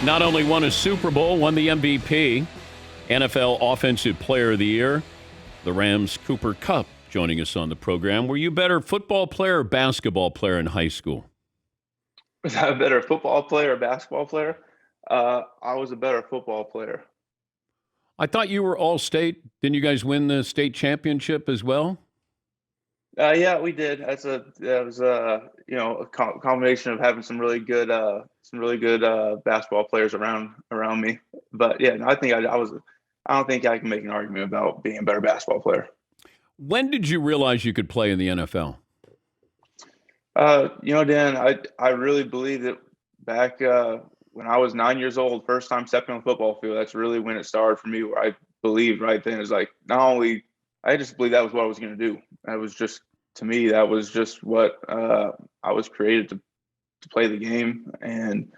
Not only won a Super Bowl, won the MVP, NFL Offensive Player of the Year, the Rams' Cooper Kupp joining us on the program. Were you a better football player or basketball player in high school? Was I a better football player or basketball player? I was a better football player. I thought you were all-state. Didn't you guys win the state championship as well? Yeah, we did. That was a combination of having some really good basketball players around me. But yeah, no, I think I was. I don't think I can make an argument about being a better basketball player. When did you realize you could play in the NFL? Dan, I really believe that back when I was 9 years old, first time stepping on the football field, that's really when it started for me. Where I believed right then is like not only I just believed that was what I was going to do. That was just to me that was just what I was created to play the game, and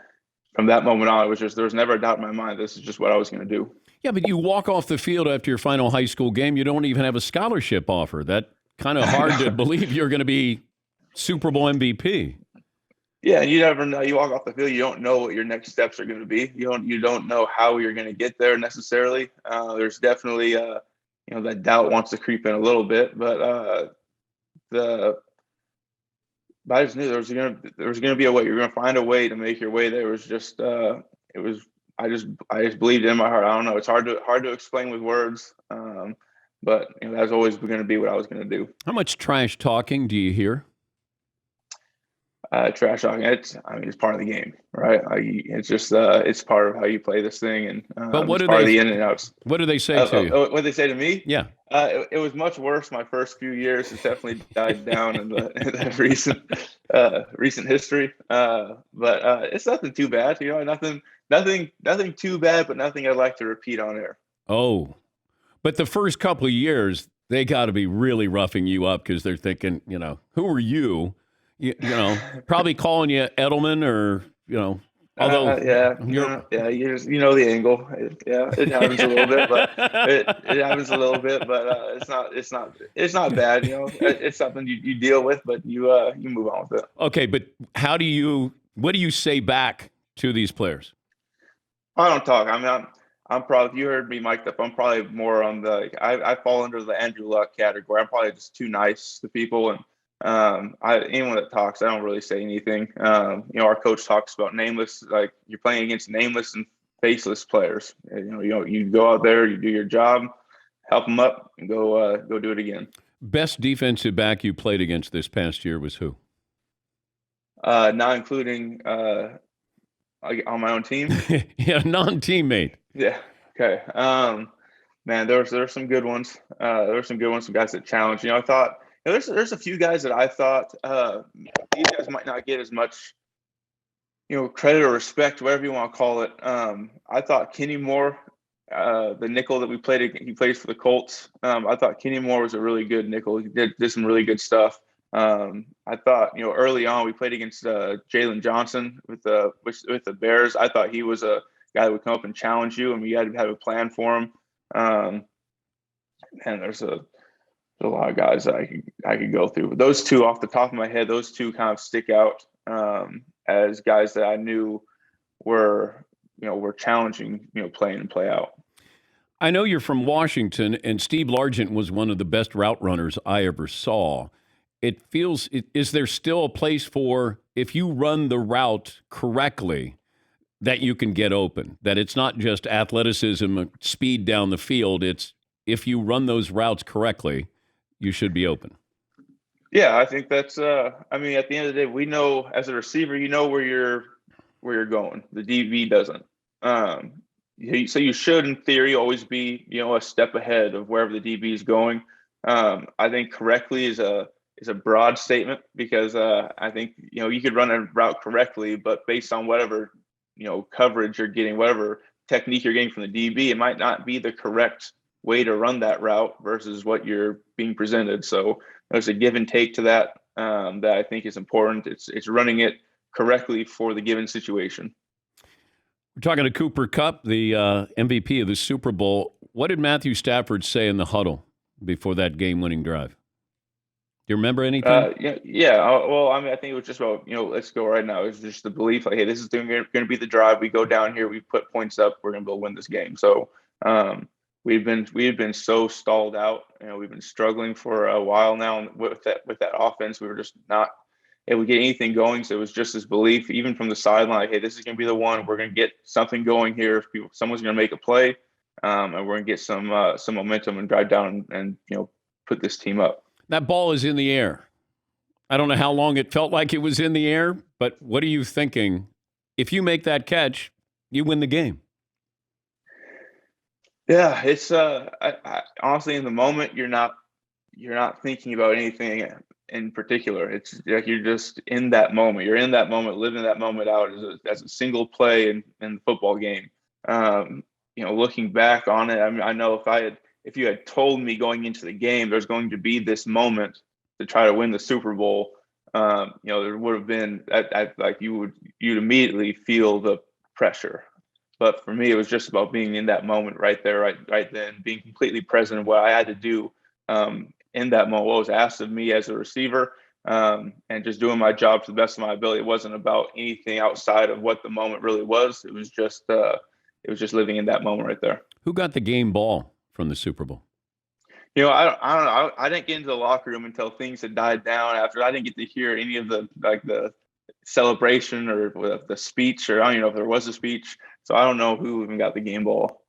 from that moment on, it was just there was never a doubt in my mind. This is just what I was going to do. Yeah, but you walk off the field after your final high school game, you don't even have a scholarship offer. That kind of hard to believe you're going to be Super Bowl MVP. Yeah, and you never know. You walk off the field, you don't know what your next steps are going to be. You don't know how you're going to get there necessarily. There's definitely that doubt wants to creep in a little bit, but the but I just knew there was gonna be a way. You're gonna find a way to make your way there. It was just it was I just believed it in my heart. I don't know. It's hard to explain with words, but that's always going to be what I was going to do. How much trash talking do you hear? Trash talking. It's part of the game, right? It's just it's part of how you play this thing, and But what it's do part of they? the in and outs. What do they say to you? What did they say to me? Yeah. It was much worse my first few years. It's definitely died down in the recent history. But it's nothing too bad. Nothing too bad, but nothing I'd like to repeat on air. Oh, but the first couple of years, they got to be really roughing you up because they're thinking, who are you? Probably calling you Edelman or, although you know the angle. It happens a little bit, but it happens a little bit, but it's not bad. It's something you deal with, but you move on with it. Okay, but what do you say back to these players? I don't talk. I'm probably, if you heard me mic'd up, I'm probably more on I fall under the Andrew Luck category. I'm probably just too nice to people, and anyone that talks, I don't really say anything. Our coach talks about nameless, like you're playing against nameless and faceless players. You go out there, you do your job, help them up, and go do it again. Best defensive back you played against this past year was who? Not including on my own team. Yeah, non-teammate. Yeah. Okay. Man, there's some good ones. There were some good ones, some guys that challenged. I thought there's a few guys that I thought these guys might not get as much credit or respect, whatever you want to call it. I thought Kenny Moore, the nickel that he plays for the Colts. I thought Kenny Moore was a really good nickel. He did some really good stuff. I thought early on we played against Jalen Johnson with the Bears. I thought he was a guy that would come up and challenge you, and we had to have a plan for him. And there's a lot of guys that I could go through. But those two off the top of my head, those two kind of stick out as guys that I knew were challenging, play in and play out. I know you're from Washington, and Steve Largent was one of the best route runners I ever saw. Is there still a place for, if you run the route correctly, that you can get open? That it's not just athleticism, speed down the field. It's if you run those routes correctly, you should be open. Yeah, I think that's. At the end of the day, we know as a receiver, where you're going. The DB doesn't. So you should, in theory, always be a step ahead of wherever the DB is going. I think correctly is a broad statement because I think you could run a route correctly, but based on whatever coverage you're getting, whatever technique you're getting from the DB, it might not be the correct way to run that route versus what you're being presented. So there's a give and take to that that I think is important. It's running it correctly for the given situation. We're talking to Cooper Kupp, the MVP of the Super Bowl. What did Matthew Stafford say in the huddle before that game-winning drive? Do you remember anything? Yeah. Well, I mean, I think it was just about, let's go right now. It's just the belief, like, hey, this is going to be the drive. We go down here, we put points up, we're going to be able to win this game. So, we've been so stalled out. We've been struggling for a while now with that offense. We were just not able to get anything going. So it was just this belief, even from the sideline, like, hey, this is going to be the one. We're going to get something going here. Someone's going to make a play, and we're going to get some momentum and drive down and put this team up. That ball is in the air. I don't know how long it felt like it was in the air, but what are you thinking? If you make that catch, you win the game. Yeah, it's honestly, in the moment, you're not thinking about anything in particular. It's like you're just in that moment. You're in that moment, living that moment out as a single play in the football game. Looking back on it, I mean, I know if you had told me going into the game there's going to be this moment to try to win the Super Bowl, there would have been like you'd immediately feel the pressure. But for me, it was just about being in that moment right there, right then, being completely present of what I had to do in that moment, what was asked of me as a receiver, and just doing my job to the best of my ability. It wasn't about anything outside of what the moment really was. It was just living in that moment right there. Who got the game ball from the Super Bowl? I don't know. I didn't get into the locker room until things had died down. After I didn't get to hear any of the celebration or the speech, or I don't even know if there was a speech. So I don't know who even got the game ball.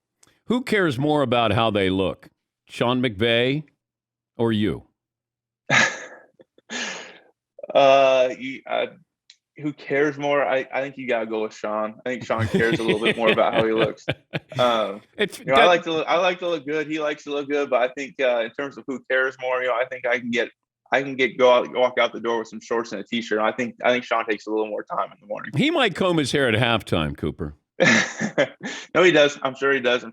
Who cares more about how they look, Sean McVay or you? Who cares more? I think you gotta go with Sean. I think Sean cares a little bit more about how he looks. I like to look good. He likes to look good, but I think in terms of who cares more, I think I can walk out the door with some shorts and a t-shirt. I think Sean takes a little more time in the morning. He might comb his hair at halftime, Cooper. No, he does. I'm sure he does.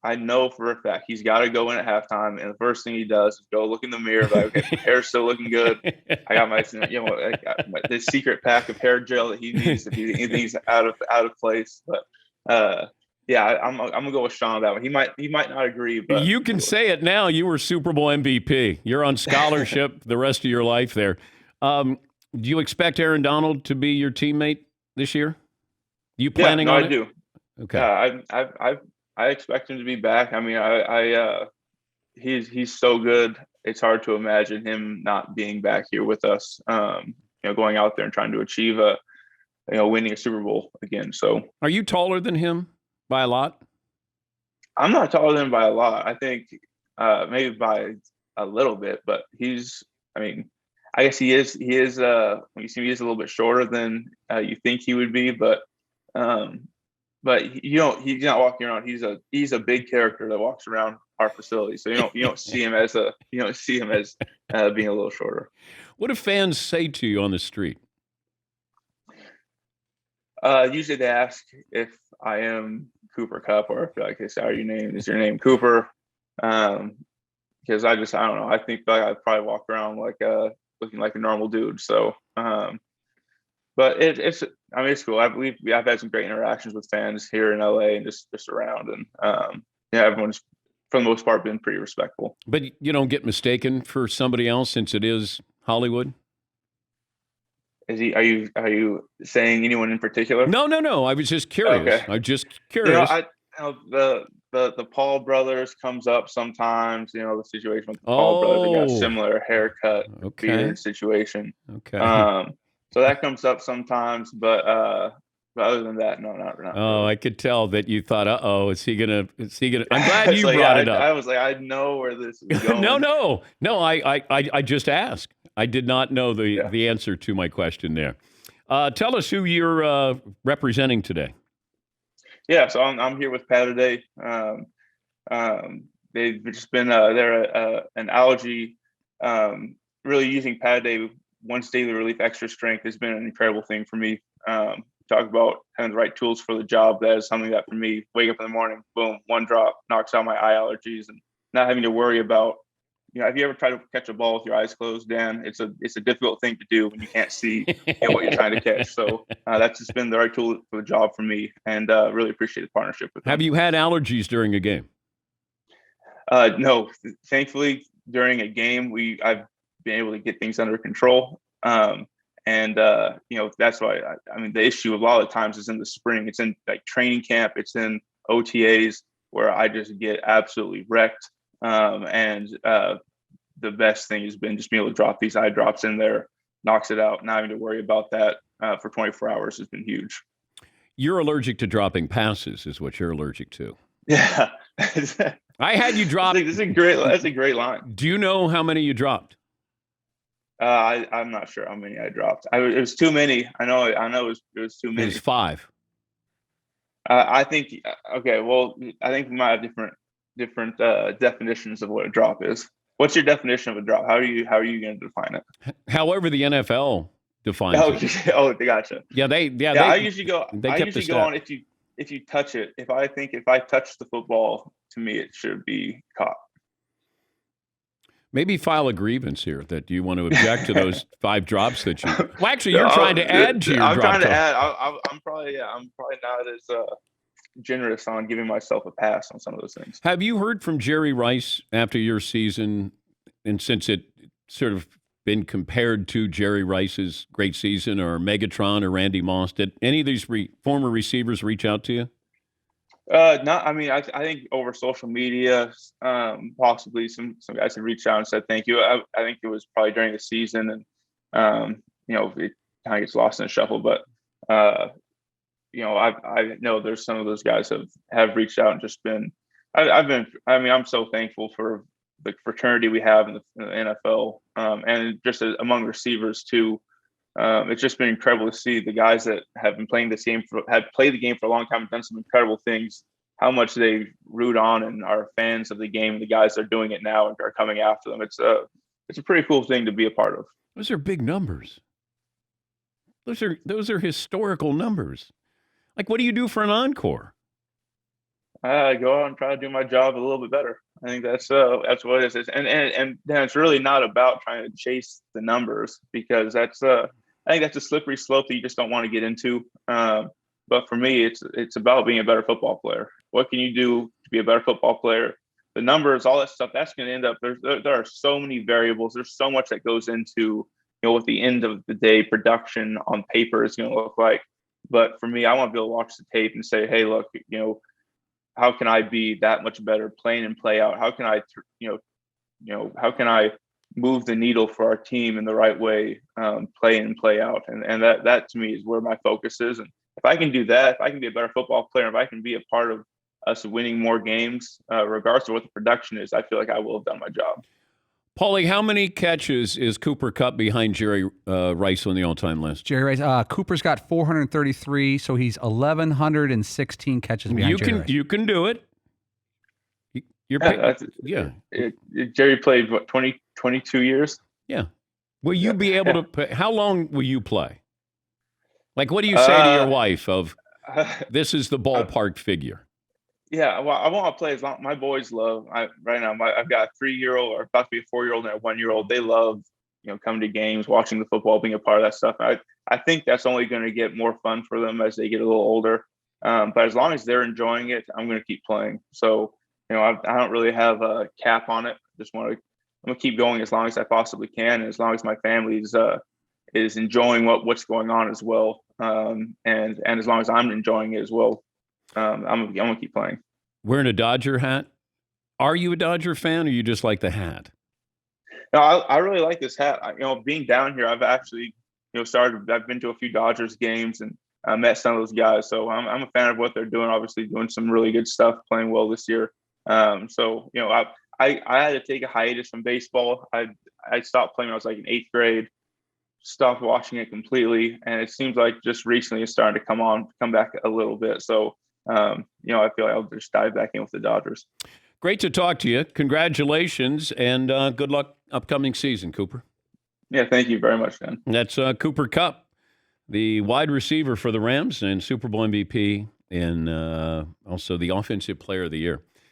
I know for a fact he's got to go in at halftime, and the first thing he does is go look in the mirror. Like, okay, my hair's still looking good. I got this secret pack of hair gel that he needs if anything's out of place. But yeah, I'm gonna go with Sean on that one. He might not agree, but you can say it now. You were Super Bowl MVP. You're on scholarship the rest of your life there. Do you expect Aaron Donald to be your teammate this year? You planning on it? I do. Okay. Yeah, I expect him to be back. I mean, he's so good. It's hard to imagine him not being back here with us. Going out there and trying to achieve winning a Super Bowl again. So, are you taller than him by a lot? I'm not taller than him by a lot. I think maybe by a little bit, but I guess he is. He is. When you see me, he's a little bit shorter than you think he would be, but he's not walking around. He's a big character that walks around our facility. So you don't see him as being a little shorter. What do fans say to you on the street? Usually they ask if I am Cooper Kupp, or if like they say, is your name Cooper? Because I don't know. I think I probably walk around looking like a normal dude. So but it's cool. I believe I've had some great interactions with fans here in LA and just around, and everyone's for the most part been pretty respectful. But you don't get mistaken for somebody else since it is Hollywood? Are you saying anyone in particular? No. I was just curious. Okay. I'm just curious. The Paul brothers comes up sometimes. The situation with the Paul brothers, they got a similar haircut, beard situation. Okay. So that comes up sometimes, but other than that, no, not really. Oh, I could tell that you thought, is he gonna? I'm glad you brought it up. I was like, I know where this is going. No. I just asked. I did not know the answer to my question there. Tell us who you're representing today. Yeah, so I'm here with Pat today. They've just been they're an allergy. Really using Pat Day once daily relief extra strength has been an incredible thing for me. Talk about having the right tools for the job. That is something that for me, wake up in the morning, boom, one drop knocks out my eye allergies, and not having to worry about. Have you ever tried to catch a ball with your eyes closed, Dan? It's a difficult thing to do when you can't see what you're trying to catch. So that's just been the right tool for the job for me, and really appreciate the partnership with them. Have you had allergies during a game? No, thankfully during a game I've being able to get things under control. That's why I mean the issue a lot of times is in the spring. It's in like training camp. It's in OTAs where I just get absolutely wrecked. The best thing has been just being able to drop these eye drops in there, knocks it out. Not having to worry about that for 24 hours has been huge. You're allergic to dropping passes, is what you're allergic to. Yeah. I had you drop. That's a great line. Do you know how many you dropped? I'm not sure how many I dropped. It was too many. I know it was too many. It was 5. I think. Okay. Well, I think we might have different definitions of what a drop is. What's your definition of a drop? How are you going to define it? However, the NFL defines it. Oh, gotcha. I usually go. I usually go on if you touch it. If I touch the football, to me it should be caught. Maybe file a grievance here that you want to object to those 5 drops that you. Well, actually, you're trying to add to your. I'm drop trying to total. add. I'm probably not as generous on giving myself a pass on some of those things. Have you heard from Jerry Rice after your season, and since it sort of been compared to Jerry Rice's great season, or Megatron or Randy Moss? Did any of these former receivers reach out to you? Not. I mean, I think over social media, possibly some guys have reached out and said thank you. I think it was probably during the season, and it kind of gets lost in the shuffle. But I know there's some of those guys have reached out and just been. I'm so thankful for the fraternity we have in the NFL, and just among receivers too. It's just been incredible to see the guys that have been playing this game have played the game for a long time and done some incredible things, how much they root on and are fans of the game. The guys that are doing it now and are coming after them. It's a pretty cool thing to be a part of. Those are big numbers. Those are historical numbers. Like, what do you do for an encore? Go out and try to do my job a little bit better. I think that's what it is. And it's really not about trying to chase the numbers, because I think that's a slippery slope that you just don't want to get into. But for me, it's about being a better football player. What can you do to be a better football player? The numbers, all that stuff, that's going to end up, there are so many variables. There's so much that goes into, what the end of the day production on paper is going to look like. But for me, I want to be able to watch the tape and say, hey, look, how can I be that much better playing and play out? How can I, how can I move the needle for our team in the right way, play in and play out? And that to me is where my focus is. And if I can do that, if I can be a better football player, if I can be a part of us winning more games, regardless of what the production is, I feel like I will have done my job. Paulie, how many catches is Cooper Kupp behind Jerry Rice on the all-time list? Jerry Rice, Cooper's got 433, so he's 1,116 catches behind Jerry Rice. You can do it. Jerry played, 22 years? Yeah. Will you be able to play? How long will you play? Like, what do you say to your wife of, this is the ballpark figure? Yeah, well, I want to play as long. My boys love. Right now, I've got a 3-year-old, or about to be a 4-year-old, and a 1-year-old. They love, coming to games, watching the football, being a part of that stuff. I think that's only going to get more fun for them as they get a little older. But as long as they're enjoying it, I'm going to keep playing. So, I don't really have a cap on it. I'm going to keep going as long as I possibly can, and as long as my family is enjoying what's going on as well, and as long as I'm enjoying it as well. I'm gonna keep playing. Wearing a Dodger hat. Are you a Dodger fan, or you just like the hat? No, I really like this hat. Being down here, I've actually, I've been to a few Dodgers games and met some of those guys. So I'm a fan of what they're doing. Obviously, doing some really good stuff, playing well this year. I had to take a hiatus from baseball. I stopped playing when I was like in 8th grade. Stopped watching it completely, and it seems like just recently it's starting to come back a little bit. So. I feel like I'll just dive back in with the Dodgers. Great to talk to you. Congratulations, and good luck upcoming season, Cooper. Yeah, thank you very much, Dan. That's Cooper Kupp, the wide receiver for the Rams and Super Bowl MVP, and also the Offensive Player of the Year.